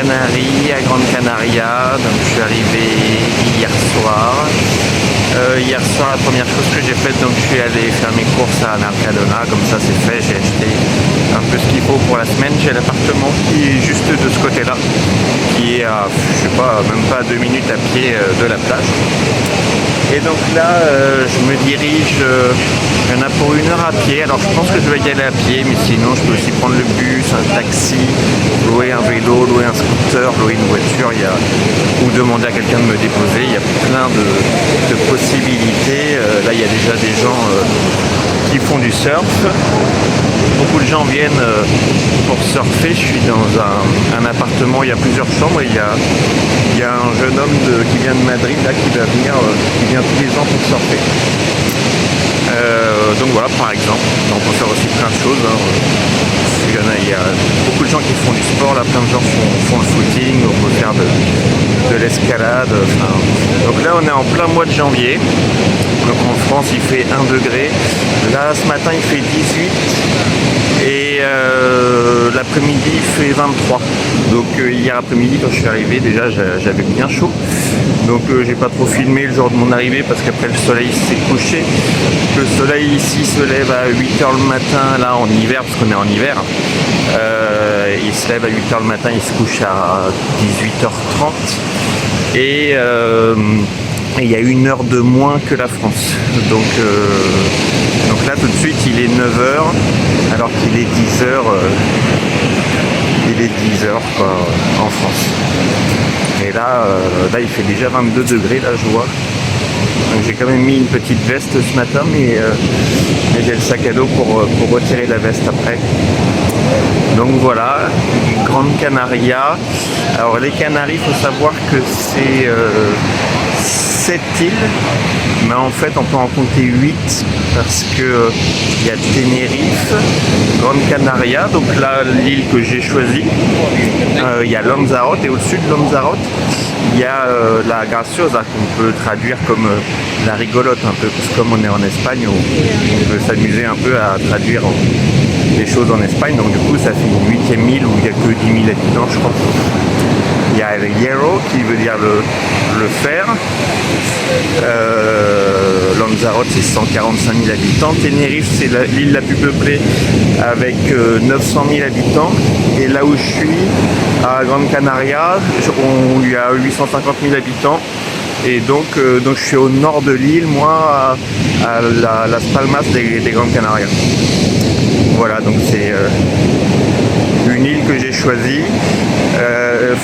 Canaries, à Grande Canaria. Donc je suis arrivé hier soir. Hier soir, la première chose que j'ai faite, donc je suis allé faire mes courses à Mercadona. Comme ça c'est fait, j'ai acheté un peu ce qu'il faut pour la semaine. J'ai l'appartement qui est juste de ce côté-là, qui est à, je sais pas, même pas 2 minutes à pied de la plage. Et donc là, je me dirige, il y en a pour 1 heure à pied. Alors je pense que je vais y aller à pied, mais sinon je peux aussi prendre le bus, un taxi, louer un vélo, louer un scooter, louer une voiture, ou demander à quelqu'un de me déposer. Il y a plein de possibilités. Là, il y a déjà des gens qui font du surf. Beaucoup de gens viennent pour surfer. Je suis dans un appartement, il y a plusieurs chambres. Il y a un jeune homme qui vient de Madrid là, qui vient tous les ans pour surfer. Donc voilà, par exemple. On peut faire aussi plein de choses. Il y a beaucoup de gens qui font du sport, là plein de gens font le footing, on peut faire de l'escalade. Donc là on est en plein mois de janvier. Donc en France il fait 1 degré. Là ce matin il fait 18 et l'après-midi il fait 23. Donc hier après-midi quand je suis arrivé déjà j'avais bien chaud. Donc j'ai pas trop filmé le jour de mon arrivée parce qu'après le soleil s'est couché. Le soleil ici se lève à 8h le matin, là en hiver, parce qu'on est en hiver. Il se lève à 8h le matin, il se couche à 18h30. Et il y a 1 heure de moins que la France. Donc là tout de suite il est 9h alors qu'il est 10h. Il est 10h quoi, en France. Et là il fait déjà 22 degrés, là je vois. Donc j'ai quand même mis une petite veste ce matin, mais j'ai le sac à dos pour retirer la veste après. Donc voilà, Grande Canaria. Alors les Canaries, il faut savoir que c'est 7 îles, mais en fait on peut en compter 8 parce que il y a Tenerife, Grande Canaria, donc là l'île que j'ai choisie, il y a Lanzarote, et au-dessus de Lanzarote il y a la Graciosa, qu'on peut traduire comme la rigolote un peu, parce que comme on est en Espagne, on peut s'amuser un peu à traduire des choses en Espagne. Donc du coup ça fait une 8e île où il n'y a que 10 000 habitants je crois. Il y a le Hierro qui veut dire le fer. Lanzarote c'est 145 000 habitants. Tenerife c'est l'île la plus peuplée avec 900 000 habitants. Et là où je suis, à Grande Canaria, il y a 850 000 habitants. Et donc je suis au nord de l'île, moi, à Las Palmas des Grandes Canarias. Voilà, donc c'est une île que j'ai choisie.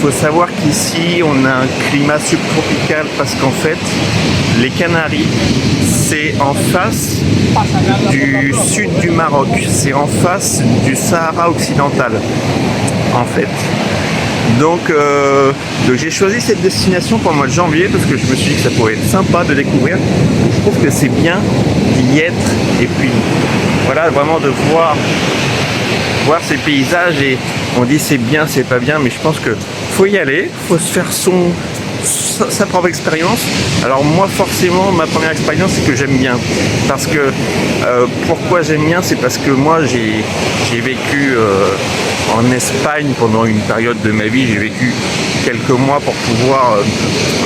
Faut savoir qu'ici on a un climat subtropical parce qu'en fait les Canaries c'est en face du sud du Maroc, c'est en face du Sahara occidental en fait. Donc j'ai choisi cette destination pour le mois de janvier parce que je me suis dit que ça pourrait être sympa de découvrir. Je trouve que c'est bien d'y être et puis voilà, vraiment de voir ces paysages. Et on dit c'est bien, c'est pas bien, mais je pense que faut y aller, faut se faire sa propre expérience. Alors moi forcément ma première expérience c'est que j'aime bien, parce que pourquoi j'aime bien, c'est parce que moi j'ai vécu en Espagne pendant une période de ma vie. J'ai vécu quelques mois pour pouvoir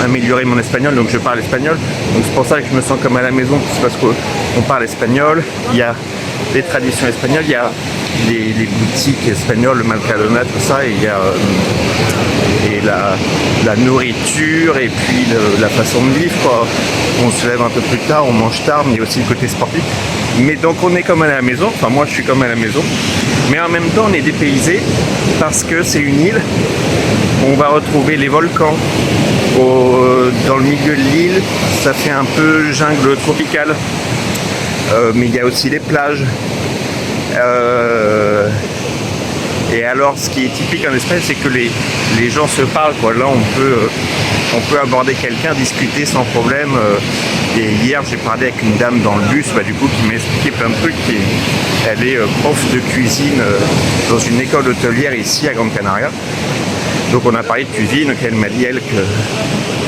améliorer mon espagnol, donc je parle espagnol, donc c'est pour ça que je me sens comme à la maison, c'est parce qu'on parle espagnol, il y a des traditions espagnoles, il y a les boutiques espagnoles, le Mercadona, tout ça, et il y a la nourriture et puis la façon de vivre quoi. On se lève un peu plus tard, on mange tard, mais il y a aussi le côté sportif. Mais donc on est comme à la maison, enfin moi je suis comme à la maison, mais en même temps on est dépaysé parce que c'est une île. On va retrouver les volcans dans le milieu de l'île, ça fait un peu jungle tropicale, mais il y a aussi les plages. Et alors ce qui est typique en Espagne, c'est que les gens se parlent quoi. Là on peut aborder quelqu'un, discuter sans problème. Et hier j'ai parlé avec une dame dans le bus du coup qui m'a expliqué plein de trucs. Elle est prof de cuisine dans une école hôtelière ici à Grande Canaria. Donc on a parlé de cuisine, donc elle m'a dit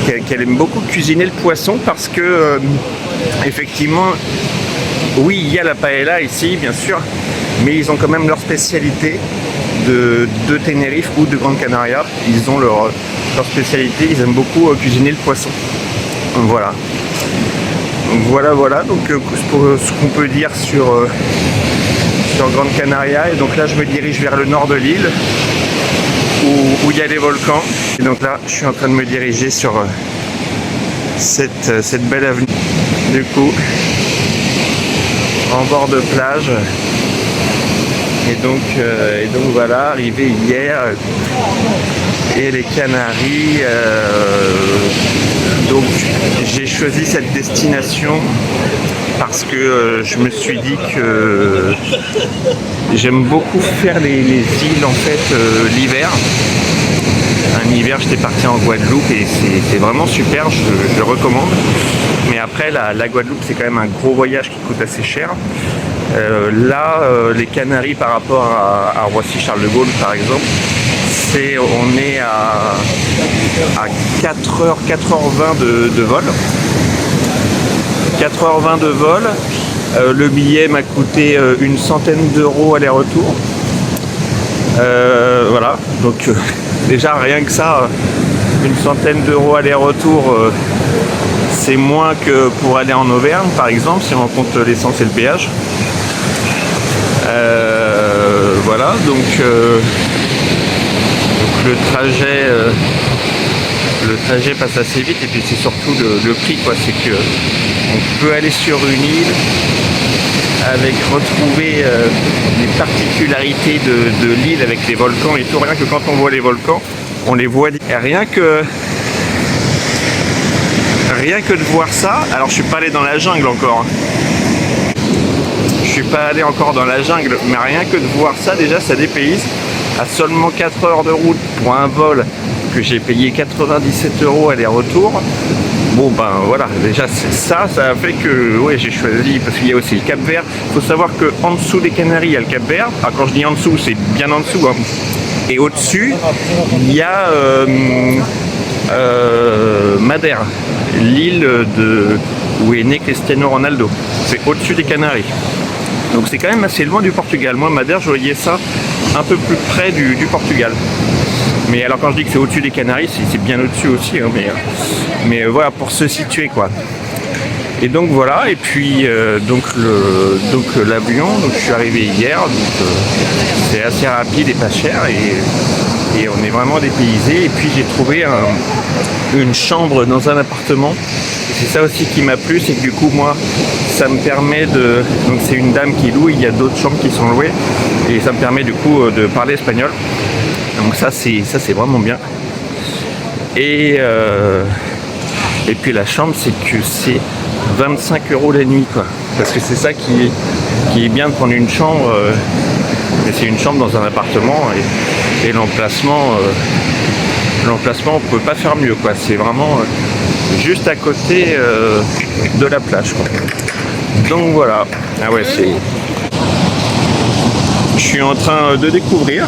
qu'elle aime beaucoup cuisiner le poisson parce que effectivement oui il y a la paella ici bien sûr, mais ils ont quand même leur spécialité de Tenerife ou de Grande Canaria. Ils ont leur spécialité, ils aiment beaucoup cuisiner le poisson. Voilà. Voilà, donc ce qu'on peut dire sur Grande Canaria. Et donc là je me dirige vers le nord de l'île où il y a les volcans. Et donc là je suis en train de me diriger sur cette belle avenue. Du coup, en bord de plage. Et donc voilà, arrivé hier. Et les Canaries. Donc j'ai choisi cette destination parce que je me suis dit que j'aime beaucoup faire les îles en fait l'hiver. Un hiver j'étais parti en Guadeloupe et c'est vraiment super, je le recommande. Mais après la Guadeloupe c'est quand même un gros voyage qui coûte assez cher. Les Canaries par rapport à Roissy-Charles de Gaulle par exemple, on est à 4h20 de vol. 4h20 de vol. Le billet m'a coûté une centaine d'euros aller-retour. Voilà, donc déjà rien que ça, une centaine d'euros aller-retour, c'est moins que pour aller en Auvergne par exemple, si on compte l'essence et le péage. Voilà, donc le trajet passe assez vite et puis c'est surtout le prix quoi, c'est que on peut aller sur une île avec retrouver les particularités de l'île avec les volcans et tout, rien que quand on voit les volcans, on les voit rien que de voir ça. Alors je suis pas allé dans la jungle encore. Je suis pas allé encore dans la jungle, mais rien que de voir ça déjà ça dépayse. À seulement 4 heures de route pour un vol que j'ai payé 97 euros aller-retour. Bon ben voilà, déjà ça a fait que ouais, j'ai choisi, parce qu'il y a aussi le Cap Vert. Il faut savoir qu'en dessous des Canaries il y a le Cap Vert. Enfin, quand je dis en dessous, c'est bien en dessous hein. Et au-dessus il y a Madère, l'île où est né Cristiano Ronaldo. C'est au-dessus des Canaries. Donc c'est quand même assez loin du Portugal. Moi Madère je voyais ça un peu plus près du Portugal. Mais alors quand je dis que c'est au-dessus des Canaries, c'est bien au-dessus aussi, hein, mais voilà, pour se situer quoi. Et donc voilà, et puis l'avion, donc je suis arrivé hier, donc c'est assez rapide et pas cher et on est vraiment dépaysé. Et puis j'ai trouvé une chambre dans un appartement. C'est ça aussi qui m'a plu, c'est que du coup moi ça me permet donc c'est une dame qui loue, il y a d'autres chambres qui sont louées et ça me permet du coup de parler espagnol. Donc ça c'est vraiment bien. Et puis la chambre c'est que c'est 25 euros la nuit quoi. Parce que c'est ça qui est bien de prendre une chambre. Mais c'est une chambre dans un appartement et l'emplacement on peut pas faire mieux quoi. C'est vraiment juste à côté de la plage quoi. Donc voilà. Ah ouais je suis en train de découvrir.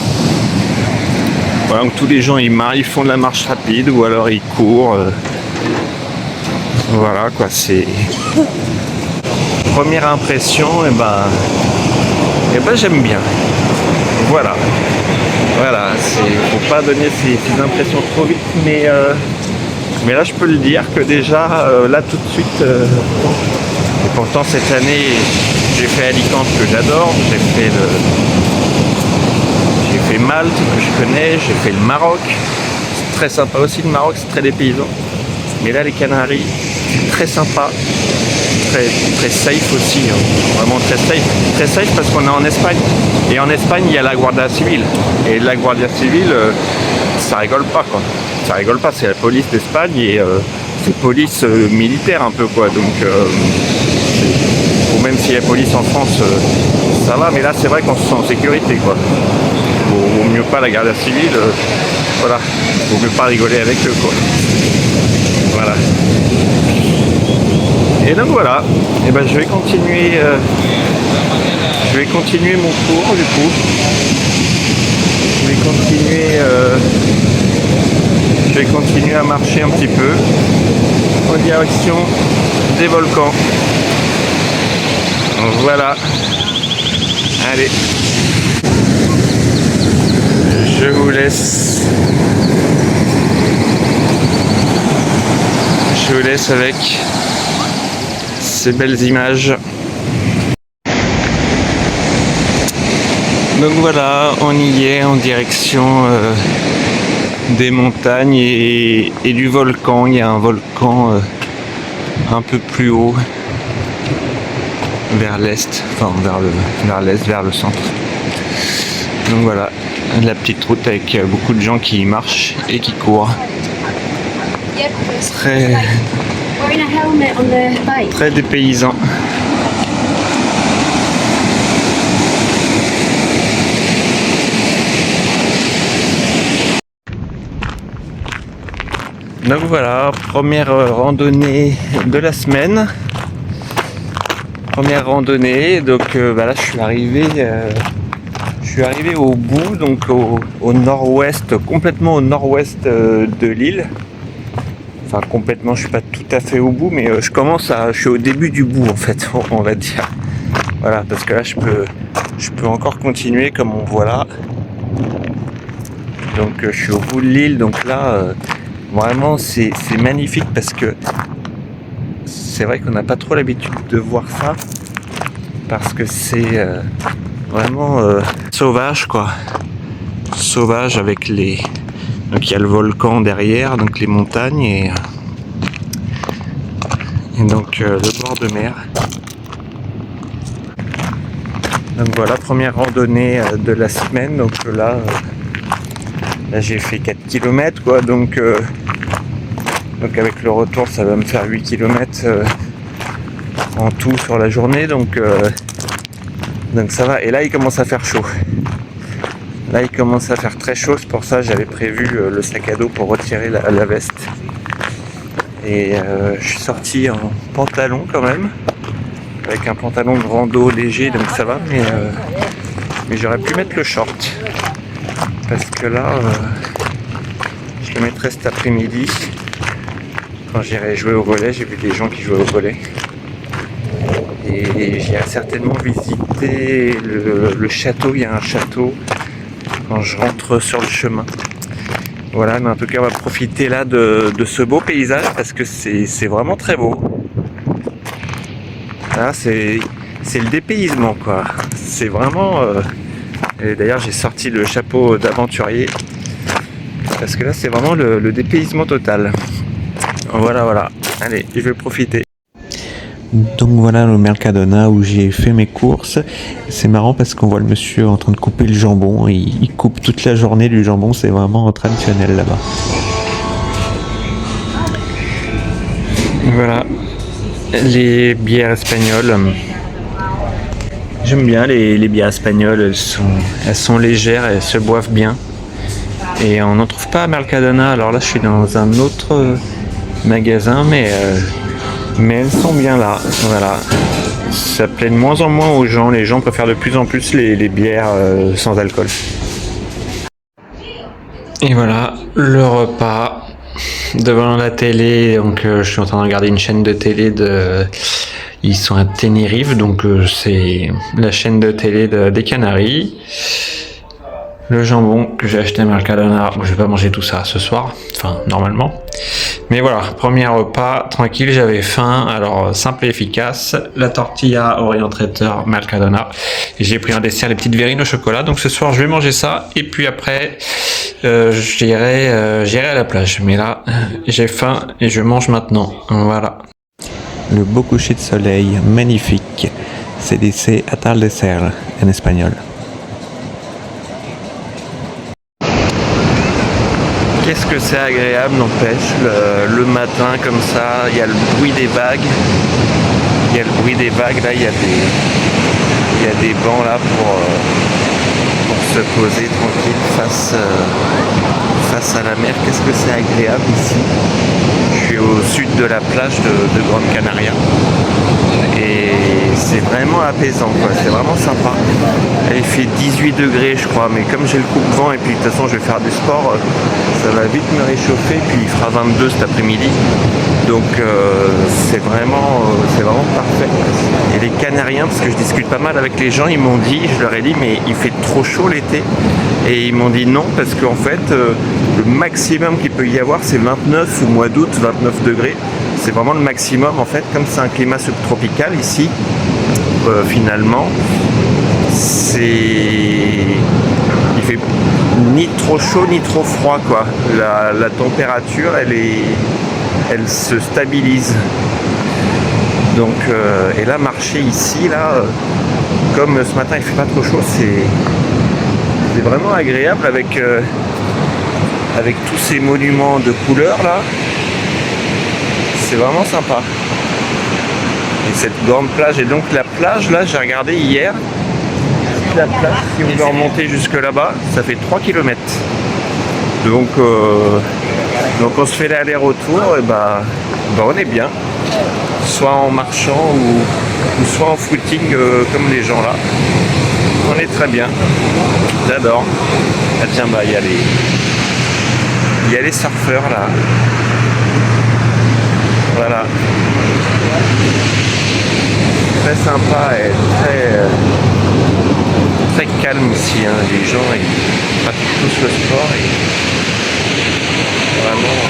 Voilà, donc tous les gens ils font de la marche rapide ou alors ils courent. Voilà quoi, c'est première impression et ben j'aime bien. Voilà, faut pas donner ces impressions trop vite, mais là je peux le dire que déjà là tout de suite et pourtant cette année j'ai fait Alicante que j'adore, j'ai fait Malte que je connais, j'ai fait le Maroc, c'est très sympa aussi le Maroc, c'est très dépaysant. Mais là les Canaries, c'est très sympa, très safe aussi, hein. Vraiment très safe parce qu'on est en Espagne. Et en Espagne il y a la Guardia Civile. Et la Guardia Civile, ça rigole pas quoi. Ça rigole pas, c'est la police d'Espagne et c'est police militaire un peu quoi. Donc ou même si la police en France ça va, mais là c'est vrai qu'on se sent en sécurité quoi. Vaut mieux pas la Guardia Civile, voilà, vaut mieux pas rigoler avec eux quoi. Voilà. Et donc voilà, et ben je vais continuer mon cours du coup. Je vais continuer à marcher un petit peu en direction des volcans. Voilà. Allez. vous laisse avec ces belles images. Donc voilà, on y est en direction des montagnes et du volcan. Il y a un volcan un peu plus haut vers l'est, enfin vers l'est, vers le centre. Donc voilà, la petite route avec beaucoup de gens qui marchent et qui courent. Très dépaysant. Donc voilà, première randonnée de la semaine. Première randonnée, donc là je suis arrivé au bout, donc au nord-ouest, complètement au nord-ouest de l'île. Enfin complètement, je suis pas tout à fait au bout, mais je suis au début du bout en fait, on va dire. Voilà, parce que là je peux encore continuer comme on voit là. Donc je suis au bout de l'île, donc là vraiment c'est magnifique parce que c'est vrai qu'on n'a pas trop l'habitude de voir ça, parce que c'est vraiment sauvage quoi. Sauvage avec les... Donc il y a le volcan derrière, donc les montagnes et donc le bord de mer. Donc voilà, première randonnée de la semaine. Donc là j'ai fait 4 km quoi, donc avec le retour ça va me faire 8 km en tout sur la journée, donc ça va. Et là il commence à faire chaud. Là il commence à faire très chaud, c'est pour ça j'avais prévu le sac à dos pour retirer la veste. Et je suis sorti en pantalon quand même, avec un pantalon de rando léger, donc ça va, mais j'aurais pu mettre le short. Parce que là, je le mettrai cet après-midi. Quand j'irai jouer au volley, j'ai vu des gens qui jouaient au volley. Et j'irai certainement visiter le château, il y a un château quand je rentre sur le chemin. Voilà, mais en tout cas on va profiter là de ce beau paysage parce que c'est vraiment très beau. Là c'est le dépaysement quoi. C'est vraiment... Et d'ailleurs j'ai sorti le chapeau d'aventurier parce que là c'est vraiment le dépaysement total. Voilà. Allez, je vais profiter. Donc voilà le Mercadona où j'ai fait mes courses. C'est marrant parce qu'on voit le monsieur en train de couper le jambon. Il coupe toute la journée du jambon, c'est vraiment traditionnel là-bas. Voilà, les bières espagnoles. J'aime bien les bières espagnoles, elles sont légères, elles se boivent bien. Et on n'en trouve pas à Mercadona. Alors là je suis dans un autre magasin, mais elles sont bien là. Voilà, ça plaît de moins en moins aux gens. Les gens préfèrent de plus en plus les bières sans alcool. Et voilà le repas devant la télé. Donc je suis en train de regarder une chaîne de télé ils sont à Tenerife, donc c'est la chaîne de télé des Canaries. Le jambon que j'ai acheté à Mercadona, je vais pas manger tout ça ce soir, enfin normalement. Mais voilà, premier repas tranquille, j'avais faim, alors simple et efficace. La tortilla Orient Traiteur Mercadona. Et j'ai pris un dessert, les petites verrines au chocolat. Donc ce soir je vais manger ça et puis après j'irai à la plage. Mais là j'ai faim et je mange maintenant. Voilà. Le beau coucher de soleil, magnifique. Se dice atardecer en espagnol. Qu'est-ce que c'est agréable, n'empêche, le matin comme ça, il y a le bruit des vagues. Là il y a des bancs là pour se poser tranquille face à la mer. Qu'est-ce que c'est agréable ici. Je suis au sud de la plage de Grande Canaria et c'est vraiment apaisant quoi, c'est vraiment sympa. Il fait 18 degrés je crois, mais comme j'ai le coupe-vent et puis de toute façon je vais faire du sport, ça va vite me réchauffer, puis il fera 22 cet après-midi. Donc c'est vraiment parfait. Et les Canariens, parce que je discute pas mal avec les gens, ils m'ont dit, je leur ai dit, mais il fait trop chaud l'été. Et ils m'ont dit non, parce qu'en fait, le maximum qu'il peut y avoir, c'est 29 au mois d'août, 29 degrés. C'est vraiment le maximum, en fait, comme c'est un climat subtropical ici, finalement, il fait ni trop chaud ni trop froid, quoi. La température, elle se stabilise. Donc, et là, marcher ici, là, comme ce matin il fait pas trop chaud, c'est vraiment agréable avec tous ces monuments de couleurs là. C'est vraiment sympa. Et cette grande plage, et donc la plage là, j'ai regardé hier, la plage, si vous voulez remonter jusque là-bas, ça fait 3 km. Donc on se fait l'aller-retour, et bah on est bien. Soit en marchant ou soit en footing comme les gens là. On est très bien. J'adore. Ah tiens, bah il y a les surfeurs là. Voilà. Très sympa et très calme ici. Hein. Les gens ils pratiquent tous le sport et vraiment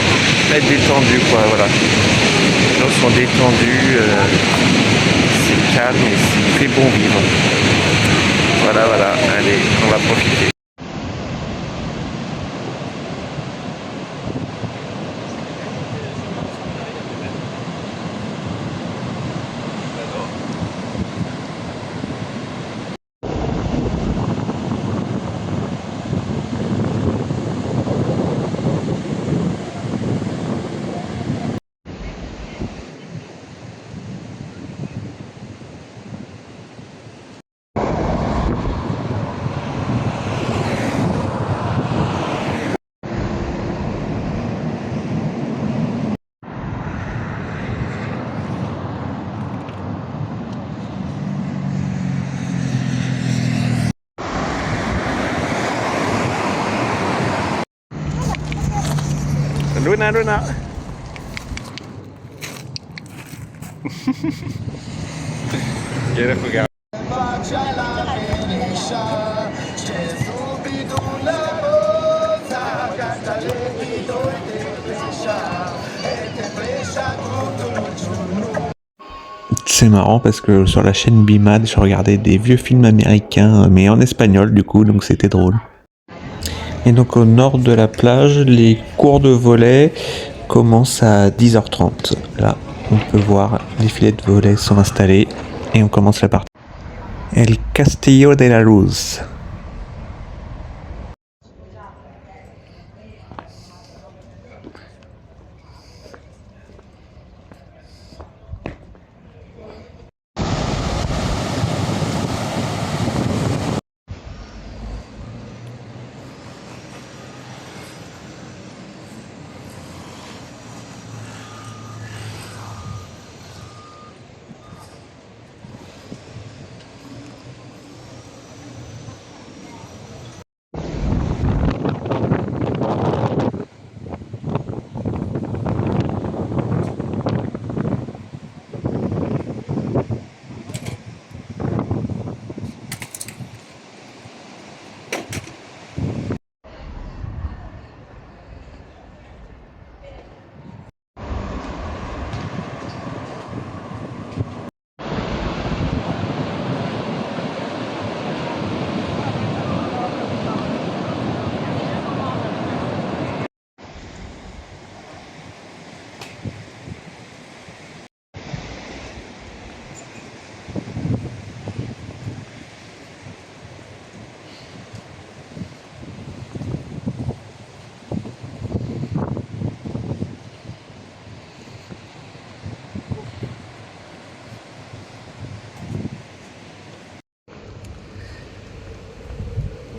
très détendus quoi. Voilà. Les gens sont détendus, c'est calme et il fait bon vivre. Voilà, allez, on va profiter. Luna. Quiere jugar. C'est marrant parce que sur la chaîne Bimad, je regardais des vieux films américains, mais en espagnol du coup, donc c'était drôle. Et donc au nord de la plage, les cours de volley commencent à 10h30. Là, on peut voir les filets de volley sont installés et on commence la partie. El Castillo de la Luz.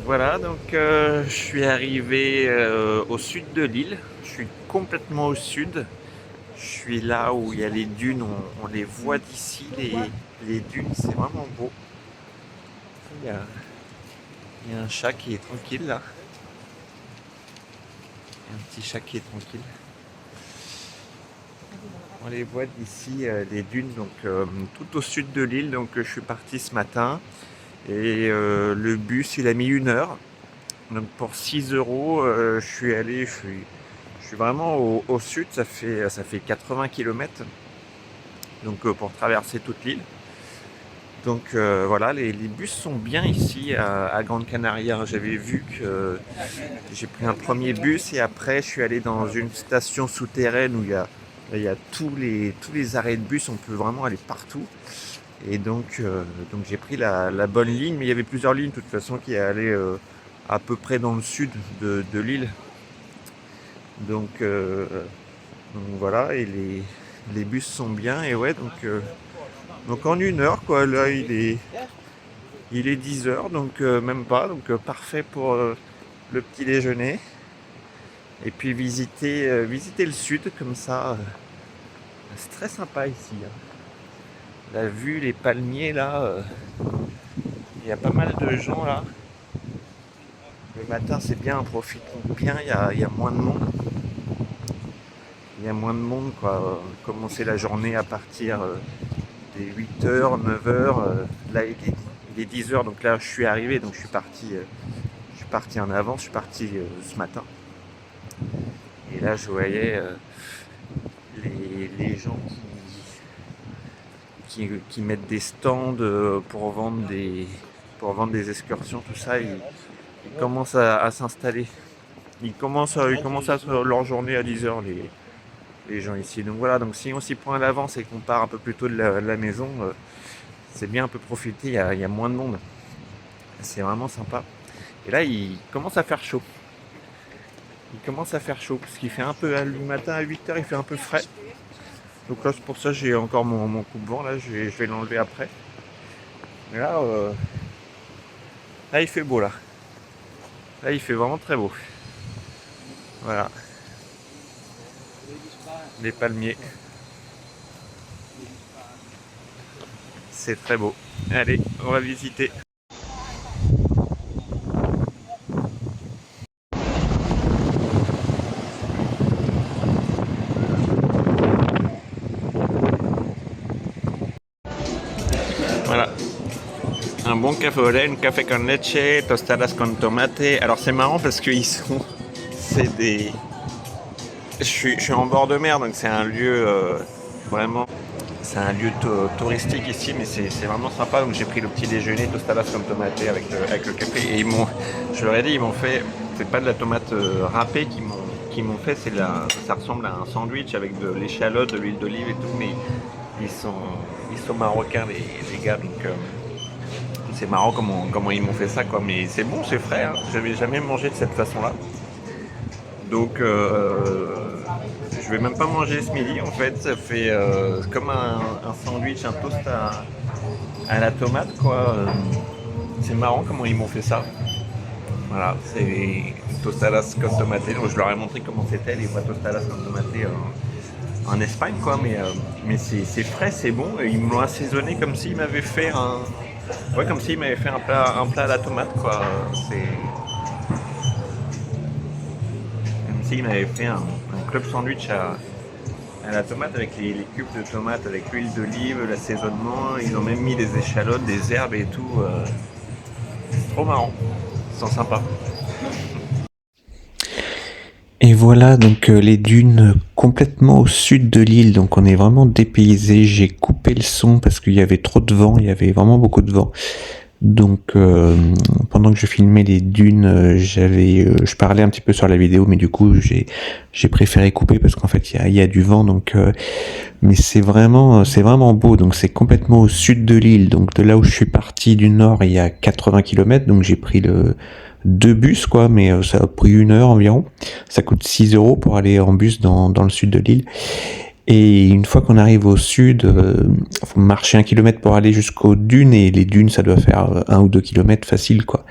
Voilà, donc je suis arrivé au sud de l'île. Je suis complètement au sud. Je suis là où il y a les dunes, on les voit d'ici, les dunes, c'est vraiment beau. Il y a un chat qui est tranquille là. Il y a un petit chat qui est tranquille. On les voit d'ici, les dunes, donc tout au sud de l'île. Donc je suis parti ce matin et le bus il a mis 1 heure. Donc pour 6 euros, je suis vraiment au sud, ça fait 80 km. Donc pour traverser toute l'île. Donc voilà, les bus sont bien ici à Grande Canaria. J'avais vu que j'ai pris un premier bus et après je suis allé dans une station souterraine où il y a tous les arrêts de bus, on peut vraiment aller partout. Et donc j'ai pris la bonne ligne, mais il y avait plusieurs lignes de toute façon qui allaient à peu près dans le sud de l'île. Donc voilà, et les bus sont bien, et ouais, donc en 1 heure, quoi, là il est 10 heures, donc même pas, donc parfait pour le petit déjeuner. Et puis visiter le sud comme ça, c'est très sympa ici, hein. La vue, les palmiers là, il y a pas mal de gens là. Le matin c'est bien, profitons bien, il y a moins de monde. Il y a moins de monde, quoi. Commencer la journée à partir des 8h, 9h. Là il est 10h, donc là je suis arrivé, donc je suis parti en avance, je suis parti ce matin. Et là je voyais les gens qui mettent des stands pour vendre des excursions, tout ça, ils commencent à s'installer. Ils commencent leur journée à 10h, les gens ici. Donc voilà, donc si on s'y prend à l'avance et qu'on part un peu plus tôt de la maison, c'est bien, un peu profiter, il y a moins de monde. C'est vraiment sympa. Et là, il commence à faire chaud. Parce qu'il fait un peu, le matin à 8h, il fait un peu frais. Donc là, c'est pour ça que j'ai encore mon coupe-vent, là, je vais l'enlever après. Mais là, il fait beau, là. Là, il fait vraiment très beau. Voilà. Les palmiers. C'est très beau. Allez, on va visiter. Voilà. Un bon café au lait, un café con leche, tostadas con tomate. Alors c'est marrant parce que je suis en bord de mer, donc c'est un lieu vraiment, c'est un lieu touristique ici, mais c'est vraiment sympa. Donc j'ai pris le petit déjeuner, tostadas con tomate avec le café. Et je leur ai dit, ils m'ont fait, c'est pas de la tomate râpée qu'ils m'ont fait, ça ressemble à un sandwich avec de l'échalote, de l'huile d'olive et tout, mais ils sont marocains les gars, donc c'est marrant comment ils m'ont fait ça, quoi. Mais c'est bon, c'est frais, hein. J'avais jamais mangé de cette façon-là. Donc je vais même pas manger ce midi en fait. Ça fait comme un sandwich, un toast à la tomate, quoi. C'est marrant comment ils m'ont fait ça. Voilà, c'est tostadas con tomate. Donc je leur ai montré comment c'était les tostadas con tomate en Espagne, quoi. Mais c'est frais, c'est bon. Et ils me l'ont assaisonné comme s'ils m'avaient fait comme s'ils m'avaient fait un plat à la tomate, quoi. C'est comme s'ils m'avaient fait un club sandwich à la tomate avec les cubes de tomates, avec l'huile d'olive, l'assaisonnement. Ils ont même mis des échalotes, des herbes et tout. C'est trop marrant. Ils sont sympas. Et voilà, donc les dunes complètement au sud de l'île, donc on est vraiment dépaysé. J'ai coupé le son parce qu'il y avait trop de vent, il y avait vraiment beaucoup de vent. Donc pendant que je filmais les dunes, je parlais un petit peu sur la vidéo, mais du coup j'ai préféré couper parce qu'en fait il y a du vent, donc mais c'est vraiment beau. Donc c'est complètement au sud de l'île, donc de là où je suis parti du nord, il y a 80 km, donc j'ai pris 2 bus, quoi, mais ça a pris 1 heure environ. Ça coûte 6 euros pour aller en bus dans le sud de l'île. Et une fois qu'on arrive au sud, faut marcher 1 kilomètre pour aller jusqu'aux dunes, et les dunes ça doit faire 1 ou 2 kilomètres facile, quoi.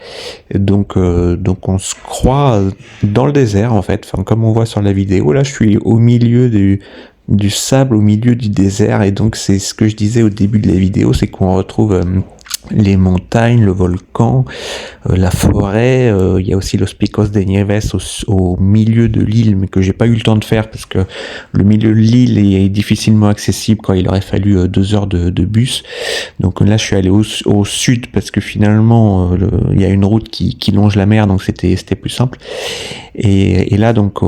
Donc on se croit dans le désert en fait, enfin, comme on voit sur la vidéo. Là je suis au milieu du sable, au milieu du désert, et donc c'est ce que je disais au début de la vidéo, c'est qu'on retrouve les montagnes, le volcan, la forêt. Il y a aussi Los Picos de Nieves au milieu de l'île, mais que j'ai pas eu le temps de faire parce que le milieu de l'île est difficilement accessible quand il aurait fallu 2 heures de bus. Donc là, je suis allé au sud parce que finalement, il y a une route qui longe la mer, donc c'était plus simple. Et là, donc,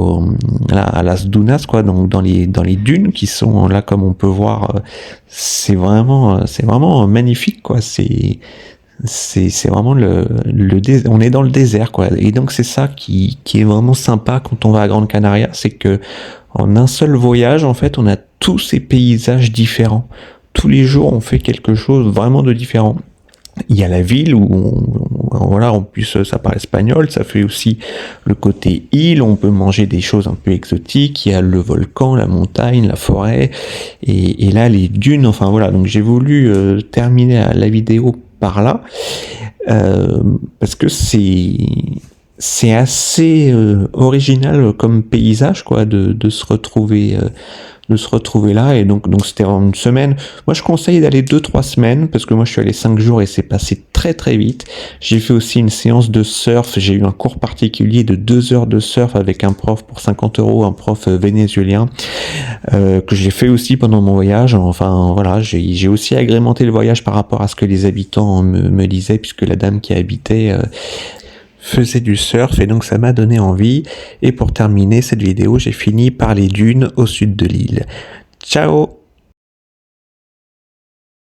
là, à Las Dunas, quoi, donc dans les dunes qui sont là, comme on peut voir, c'est vraiment magnifique, quoi. C'est vraiment on est dans le désert, quoi. Et donc c'est ça qui est vraiment sympa quand on va à Grande Canaria, c'est que en un seul voyage, en fait, on a tous ces paysages différents. Tous les jours, on fait quelque chose vraiment de différent. Il y a la ville où voilà, en plus ça parle espagnol, ça fait aussi le côté île, on peut manger des choses un peu exotiques, il y a le volcan, la montagne, la forêt, et là les dunes, enfin voilà, donc j'ai voulu terminer la vidéo par là, parce que c'est assez original comme paysage, quoi, de se retrouver là. Et donc c'était en une semaine. Moi je conseille d'aller 2-3 semaines parce que moi je suis allé 5 jours et c'est passé très très vite. J'ai fait aussi une séance de surf, j'ai eu un cours particulier de 2 heures de surf avec un prof pour 50 €, un prof vénézuélien, que j'ai fait aussi pendant mon voyage. Enfin voilà, j'ai aussi agrémenté le voyage par rapport à ce que les habitants me disaient, puisque la dame qui habitait faisait du surf, et donc ça m'a donné envie. Et pour terminer cette vidéo, j'ai fini par les dunes au sud de l'île. Ciao!